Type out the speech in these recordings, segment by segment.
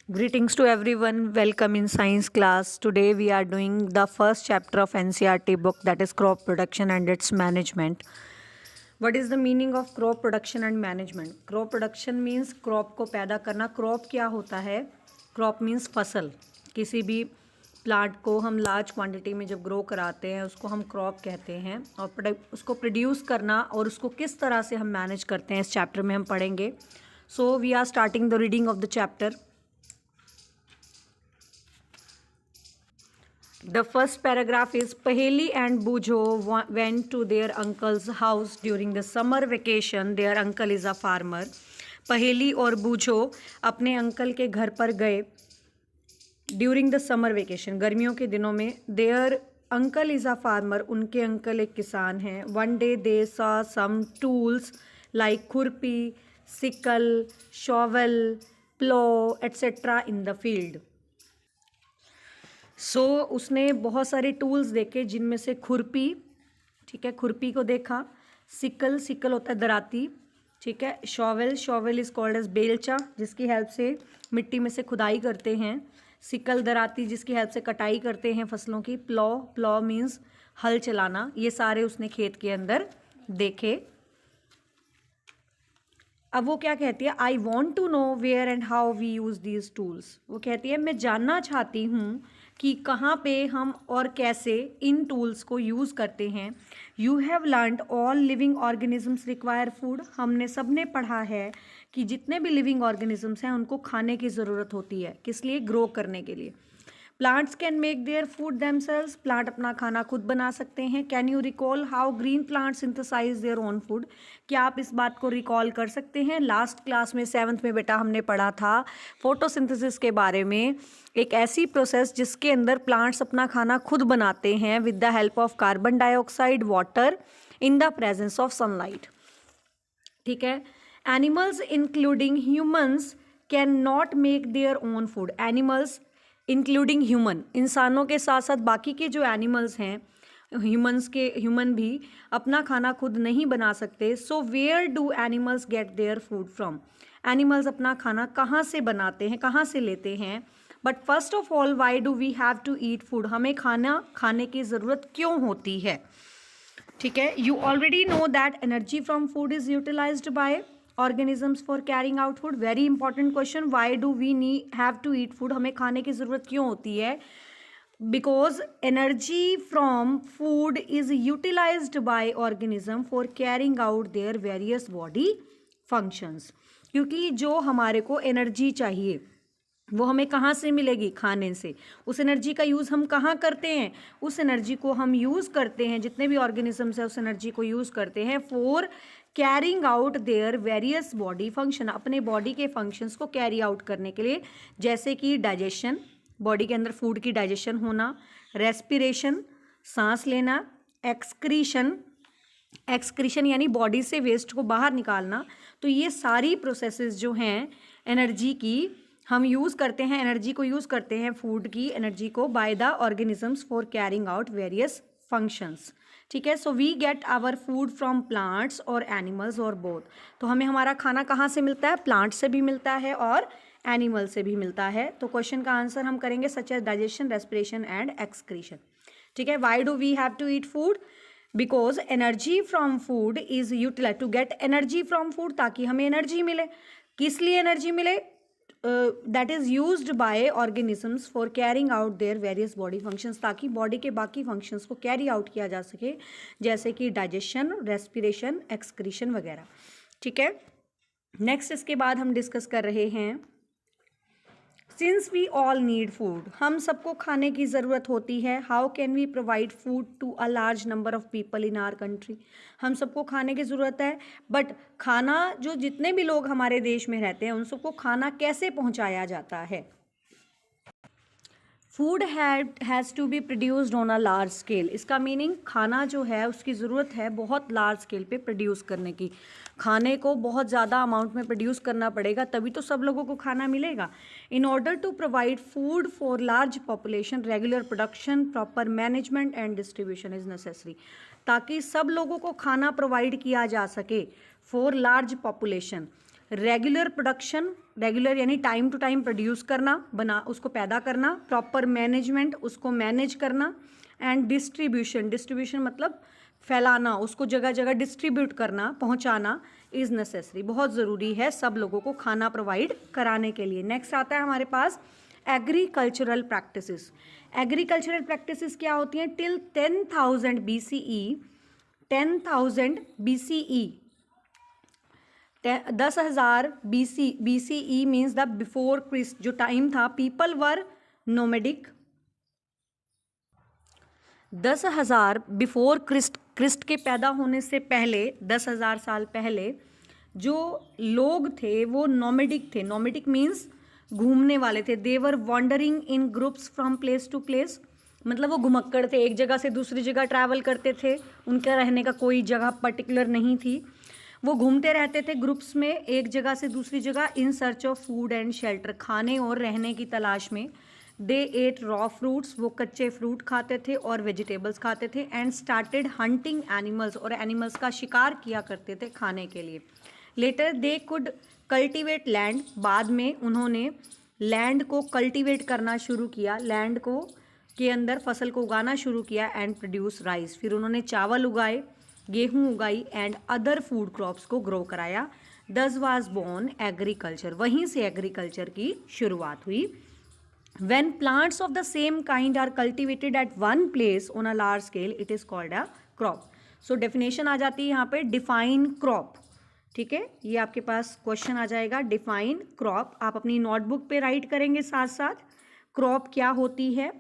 Greetings to everyone. Welcome in science class. Today we are doing the first chapter of NCERT book, that is crop production and its management. What is the meaning of crop production and management? Crop production means crop को पैदा करना. Crop क्या होता है? Crop means फसल. किसी भी plant को हम लार्ज क्वांटिटी में जब ग्रो कराते हैं उसको हम क्रॉप कहते हैं. और उसको प्रोड्यूस करना और उसको किस तरह से हम मैनेज करते हैं इस चैप्टर में हम पढ़ेंगे. So we are starting the reading of the chapter. The first paragraph is Paheli and Bujo went to their uncle's house during the summer vacation. Their uncle is a farmer. पहेली और बूझो अपने uncle के घर पर गए during the summer vacation, गर्मियों के दिनों में. There uncle is a farmer, उनके अंकल एक किसान हैं. One day they saw some tools like खुरपी, sickle, shovel, plough etcetera in the field. उसने बहुत सारे टूल्स देखे जिनमें से खुरपी, ठीक है, खुरपी को देखा. सिकल, सिकल होता है दराती, ठीक है. Shovel, shovel is called as बेलचा, जिसकी हेल्प से मिट्टी में से खुदाई करते हैं. सिकल दराती, जिसकी हेल्प से कटाई करते हैं फसलों की. प्लॉ, प्लॉ मीन्स हल चलाना. ये सारे उसने खेत के अंदर देखे. अब वो क्या कहती है, I want to know where and how we use these tools. वो कहती है मैं जानना चाहती हूँ कि कहाँ पे हम और कैसे इन टूल्स को यूज़ करते हैं. You have learned all living organisms require food. हमने सब ने पढ़ा है कि जितने भी लिविंग ऑर्गेनिजम्स हैं उनको खाने की ज़रूरत होती है. किस लिए? ग्रो करने के लिए. Plants can make their food themselves. Plant अपना खाना खुद बना सकते हैं. Can you recall how green plant synthesise their own food. क्या आप इस बात को रिकॉल कर सकते हैं? लास्ट क्लास में 7th में बेटा हमने पढ़ा था फोटोसिंथेसिस के बारे में. एक ऐसी प्रोसेस जिसके अंदर प्लांट्स अपना खाना खुद बनाते हैं with the help of carbon dioxide, water in the presence of sunlight. ठीक है. Animals including humans can not make their own food. Animals including human, इंसानों के साथ साथ बाकी के जो एनिमल्स हैं, ह्यूमन भी अपना खाना खुद नहीं बना सकते. So where do animals get their food from. Animals अपना खाना कहाँ से बनाते हैं, कहाँ से लेते हैं. But first of all why do we have to eat food. हमें खाना खाने की ज़रूरत क्यों होती है. ठीक है. You already know that energy from food is utilised by organisms for carrying out food. Very important question. Why do we have to eat food. हमें खाने की ज़रूरत क्यों होती है. Because energy from food is utilised by organism for carrying out their various body functions. क्योंकि जो हमारे को एनर्जी चाहिए वो हमें कहाँ से मिलेगी? खाने से. उस एनर्जी का यूज़ हम कहाँ करते हैं? उस एनर्जी को हम यूज़ करते हैं, जितने भी ऑर्गेनिजम्स हैं उस एनर्जी को यूज़ करते हैं for carrying out their various body function. अपने बॉडी के फंक्शंस को कैरी आउट करने के लिए, जैसे कि डाइजेशन, बॉडी के अंदर फूड की डाइजेशन होना, रेस्पिरेशन, सांस लेना, एक्सक्रीशन, एक्सक्रीशन यानी बॉडी से वेस्ट को बाहर निकालना. तो ये सारी प्रोसेसेस जो हैं एनर्जी की, हम यूज़ करते हैं, एनर्जी को यूज़ करते हैं, फूड की एनर्जी को, by the organisms for carrying out various functions. ठीक है. So we get our food from plants और एनिमल्स और बोथ. तो हमें हमारा खाना कहाँ से मिलता है? प्लांट से भी मिलता है और एनिमल से भी मिलता है. तो क्वेश्चन का आंसर हम करेंगे such as digestion, respiration and excretion. ठीक है. Why do we have to eat food. Because energy from food is utilise. To get energy from food, ताकि हमें एनर्जी मिले. किस लिए एनर्जी मिले? That is used by organisms for carrying out their various body functions. ताकि body के बाकी functions को कैरी आउट किया जा सके, जैसे कि डाइजेशन, रेस्पिरेशन, एक्सक्रीशन वगैरह. ठीक है. नेक्स्ट इसके बाद हम डिस्कस कर रहे हैं since we all need food. हम सबको खाने की ज़रूरत होती है. How can we provide food to a large number of people in our country. हम सबको खाने की ज़रूरत है, बट खाना जो जितने भी लोग हमारे देश में रहते हैं उन सबको खाना कैसे पहुंचाया जाता है. Food has to be produced on a large scale. इसका मीनिंग खाना जो है उसकी ज़रूरत है बहुत लार्ज स्केल पे प्रोड्यूस करने की. खाने को बहुत ज़्यादा अमाउंट में प्रोड्यूस करना पड़ेगा, तभी तो सब लोगों को खाना मिलेगा. In order to provide food for large population, regular production, proper management and distribution is necessary. ताकि सब लोगों को खाना प्रोवाइड किया जा सके for large population, regular production, regular यानी टाइम टू टाइम प्रोड्यूस करना, बना उसको पैदा करना, प्रॉपर मैनेजमेंट उसको मैनेज करना, एंड डिस्ट्रीब्यूशन, डिस्ट्रीब्यूशन मतलब फैलाना, उसको जगह जगह डिस्ट्रीब्यूट करना, पहुंचाना इज़ नेसेसरी, बहुत ज़रूरी है सब लोगों को खाना प्रोवाइड कराने के लिए। नेक्स्ट आता है हमारे पास एग्रीकल्चरल प्रैक्टिसेस। एग्रीकल्चरल प्रैक्टिसेस क्या होती हैं? Till 10,000 BCE, 10,000 BCE, 10,000 BCE means the before Christ जो टाइम था, people were nomadic. 10,000 before Christ के पैदा होने से पहले, 10,000 साल पहले जो लोग थे वो नोमेडिक थे। नोमेडिक मीन्स घूमने वाले थे। They were wandering in groups from place to place, मतलब वो घुमक्कड़ थे, एक जगह से दूसरी जगह ट्रैवल करते थे, उनका रहने का कोई जगह पर्टिकुलर नहीं थी, वो घूमते रहते थे ग्रुप्स में एक जगह से दूसरी जगह, in search of food and shelter, खाने और रहने की तलाश में। दे एट रॉ फ्रूट्स, वो कच्चे फ्रूट खाते थे और वेजिटेबल्स खाते थे, एंड स्टार्टेड हंटिंग एनिमल्स, और एनिमल्स का शिकार किया करते थे खाने के लिए। Later they could cultivate land, बाद में उन्होंने लैंड को कल्टिवेट करना शुरू किया, लैंड को के अंदर फसल को उगाना शुरू किया, एंड प्रोड्यूस राइस, फिर उन्होंने चावल उगाए, गेहूं उगाई, एंड अदर फूड क्रॉप्स को ग्रो कराया। दस वाज बोर्न एग्रीकल्चर, वहीं से एग्रीकल्चर की शुरुआत हुई। When plants of the same kind are cultivated at one place on a large scale, it is called a crop. So definition आ जाती है यहाँ पे, define crop, ठीक है, ये आपके पास क्वेश्चन आ जाएगा, define crop, आप अपनी नोटबुक पे राइट करेंगे साथ साथ crop क्या होती है,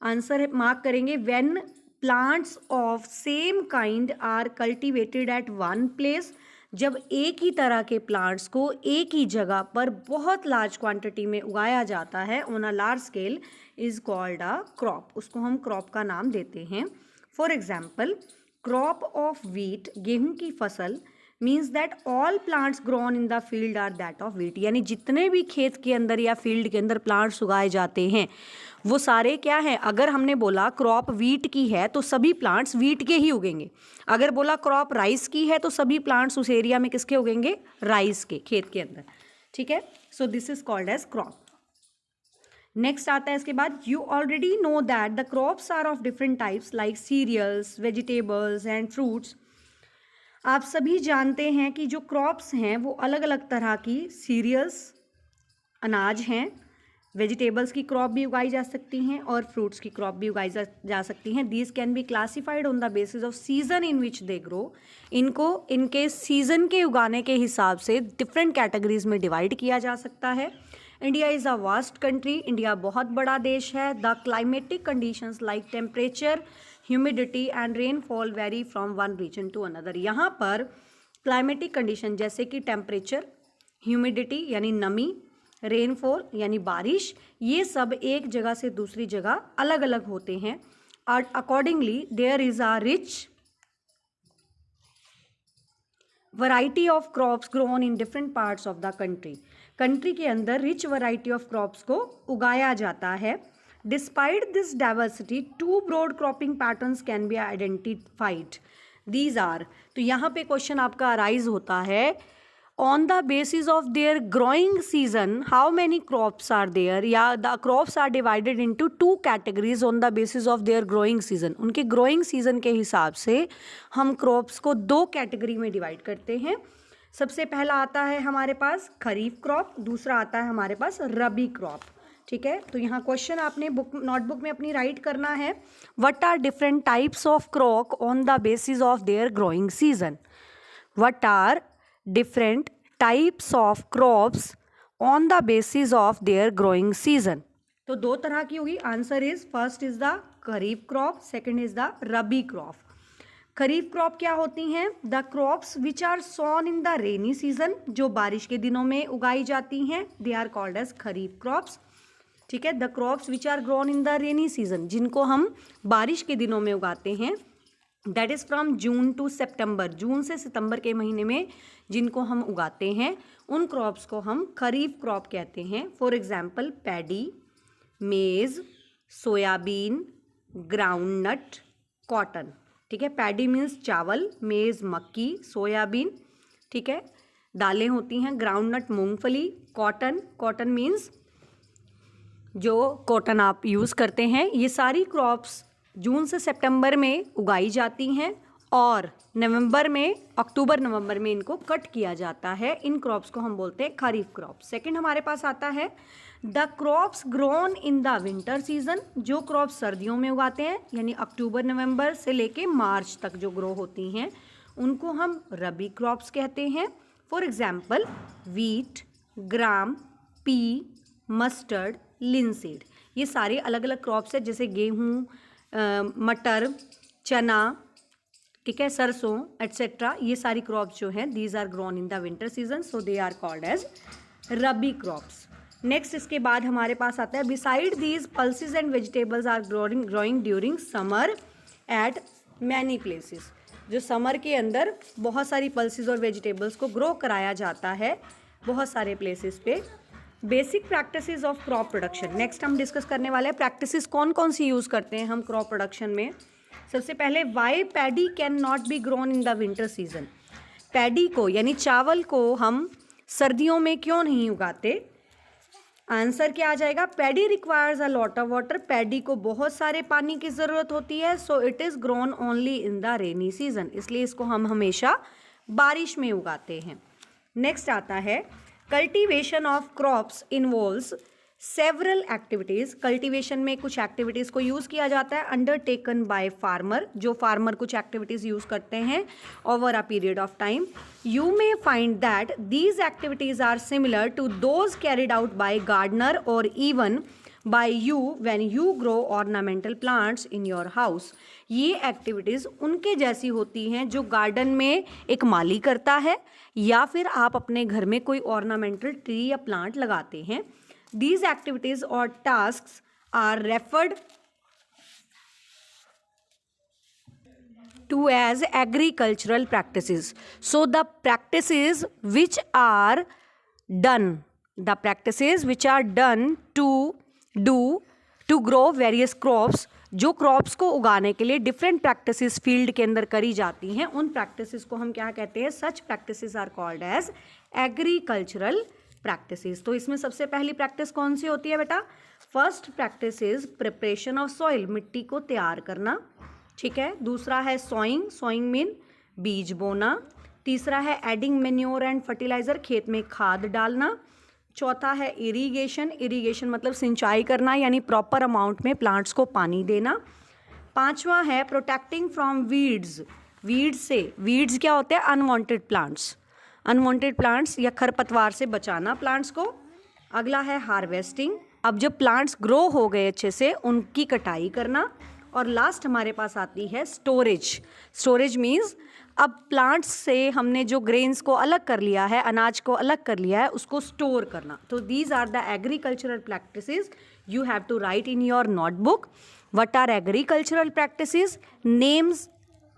आंसर मार्क करेंगे। when plants of same kind are cultivated at one place, जब एक ही तरह के प्लांट्स को एक ही जगह पर बहुत लार्ज क्वांटिटी में उगाया जाता है, on a large scale, is called a crop, उसको हम क्रॉप का नाम देते हैं। For example, crop of wheat, गेहूं की फसल, means that all plants grown in the field are that of wheat, यानी जितने भी खेत के अंदर या फील्ड के अंदर प्लांट्स उगाए जाते हैं वो सारे क्या हैं। अगर हमने बोला क्रॉप व्हीट की है तो सभी प्लांट्स व्हीट के ही उगेंगे, अगर बोला क्रॉप राइस की है तो सभी प्लांट्स उस एरिया में किसके उगेंगे, राइस के, खेत के अंदर, ठीक है। So this is called as crop. Next आता है इसके बाद, you already know that the crops are of different types like cereals, vegetables and fruits. आप सभी जानते हैं कि जो क्रॉप्स हैं वो अलग अलग तरह की, सीरियल्स अनाज हैं, वेजिटेबल्स की क्रॉप भी उगाई जा सकती हैं और फ्रूट्स की क्रॉप भी उगाई जा सकती हैं। These can be classified on the basis off season in which they grow, इनको इनके सीजन के उगाने के हिसाब से डिफरेंट कैटेगरीज में डिवाइड किया जा सकता है। India is a vast country, India बहुत बड़ा देश है। The climatic conditions like temperature, humidity and rainfall vary from one region to another. यहाँ पर क्लाइमेटिक कंडीशन जैसे कि टेम्परेचर, ह्यूमिडिटी यानी नमी, रेनफॉल यानी बारिश, ये सब एक जगह से दूसरी जगह अलग अलग होते हैं। और accordingly there is a rich variety of crops grown in different parts of the country. Country के अंदर रिच वैरायटी ऑफ क्रॉप्स को उगाया जाता है। Despite this diversity, two broad cropping patterns can be identified, these are. तो यहाँ पे question आपका अराइज होता है, on the basis of their growing season how many crops are there, या the crops are divided into two categories on the basis of their growing season। उनके growing season के हिसाब से हम crops को दो कैटेगरी में डिवाइड करते हैं। सबसे पहला आता है हमारे पास खरीफ क्रॉप, दूसरा आता है हमारे पास रबी क्रॉप, ठीक है। तो यहाँ क्वेश्चन आपने नोटबुक में अपनी राइट करना है, what are different types of crop on the basis of their growing season, what are different types of crops on the basis of their growing season। तो दो तरह की होगी, answer is first is the kharif crop, second is the rabi crop. Kharif crop क्या होती हैं? The crops which are sown in the rainy season, जो बारिश के दिनों में उगाई जाती हैं, they are called as kharif crops, ठीक है। The crops which are grown in the rainy season, जिनको हम बारिश के दिनों में उगाते हैं, that is from June to September, जून से सितंबर के महीने में जिनको हम उगाते हैं उन क्रॉप्स को हम खरीफ क्रॉप कहते हैं। फॉर एग्जाम्पल पैडी, मेज़, सोयाबीन, ग्राउंडनट, कॉटन, ठीक है। पैडी मीन्स चावल, मेज़ मक्की, सोयाबीन, ठीक है, दालें होती हैं, ग्राउंडनट मूंगफली, कॉटन, कॉटन मीन्स जो कॉटन आप यूज़ करते हैं, ये सारी क्रॉप्स जून से सितंबर में उगाई जाती हैं और नवंबर में, अक्टूबर नवंबर में इनको कट किया जाता है। इन क्रॉप्स को हम बोलते हैं खरीफ क्रॉप्स। सेकंड हमारे पास आता है the crops grown in the winter season, जो क्रॉप्स सर्दियों में उगाते हैं यानी अक्टूबर नवंबर से लेके मार्च तक जो ग्रो होती हैं उनको हम रबी क्रॉप्स कहते हैं। For example wheat, gram, P, mustard, linseed, ये सारे अलग अलग क्रॉप्स हैं, जैसे गेहूँ, मटर, चना, ठीक है, सरसों एट्सेट्रा। ये सारी क्रॉप्स जो हैं these are grown in the winter season, so they are called as rabi crops. Next इसके बाद हमारे पास आता है besides these pulses and vegetables are growing during summer at many places, जो समर के अंदर बहुत सारी पल्सेस और वेजिटेबल्स को ग्रो कराया जाता है बहुत सारे प्लेसेस पे। Basic practices of crop production, next हम डिस्कस करने वाले हैं प्रैक्टिसेस कौन कौन सी यूज़ करते हैं हम क्रॉप प्रोडक्शन में। सबसे पहले why paddy can not be grown in the winter season, paddy को यानी चावल को हम सर्दियों में क्यों नहीं उगाते। आंसर क्या आ जाएगा, paddy requires a lot of water, paddy को बहुत सारे पानी की ज़रूरत होती है, so it is grown only in the rainy season, इसलिए इसको हम हमेशा बारिश में उगाते हैं। नेक्स्ट आता है cultivation of crops involves several activities, cultivation में कुछ एक्टिविटीज़ को यूज़ किया जाता है अंडरटेकन बाय फार्मर, जो फार्मर कुछ एक्टिविटीज़ यूज़ करते हैं over a period of time. You may find that these activities are similar to those carried out by gardener और even by you when you grow ornamental plants in your house. ये activities उनके जैसी होती हैं जो garden में एक माली करता है या फिर आप अपने घर में कोई ऑर्नामेंटल ट्री या प्लांट लगाते हैं। These activities or tasks are referred to as agricultural practices. So the practices which are done to grow various crops, जो क्रॉप्स को उगाने के लिए डिफरेंट प्रैक्टिसेस फील्ड के अंदर करी जाती हैं, उन प्रैक्टिसेस को हम क्या कहते हैं, such practices are called as agricultural practices. तो इसमें सबसे पहली प्रैक्टिस कौन सी होती है बेटा, first practice is preparation of soil, मिट्टी को तैयार करना, ठीक है। दूसरा है सोइंग, सोइंग मीन बीज बोना। तीसरा है एडिंग मेन्योर एंड फर्टिलाइजर, खेत में खाद डालना। चौथा है इरीगेशन, इरीगेशन मतलब सिंचाई करना यानी प्रॉपर अमाउंट में प्लांट्स को पानी देना। पांचवा है प्रोटेक्टिंग फ्रॉम वीड्स, वीड्स से, वीड्स क्या होते हैं, अनवांटेड प्लांट्स, अनवांटेड प्लांट्स या खरपतवार से बचाना प्लांट्स को। अगला है हार्वेस्टिंग, अब जब प्लांट्स ग्रो हो गए अच्छे से उनकी कटाई करना। और लास्ट हमारे पास आती है स्टोरेज, स्टोरेज मीन्स अब प्लांट्स से हमने जो ग्रेन्स को अलग कर लिया है, अनाज को अलग कर लिया है, उसको स्टोर करना। तो these are the agricultural practices, you have to write in your notebook what are agricultural practices, names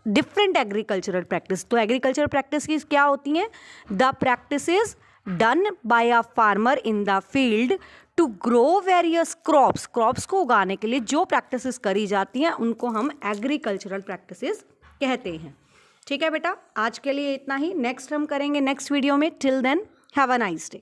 different agricultural practice. तो एग्रीकल्चरल प्रैक्टिस क्या होती हैं, the practices done by a farmer in the field to grow various crops, crops को उगाने के लिए जो practices करी जाती हैं उनको हम एग्रीकल्चरल प्रैक्टिसेस कहते हैं। ठीक है बेटा, आज के लिए इतना ही, नेक्स्ट हम करेंगे नेक्स्ट वीडियो में। Till then have a nice day.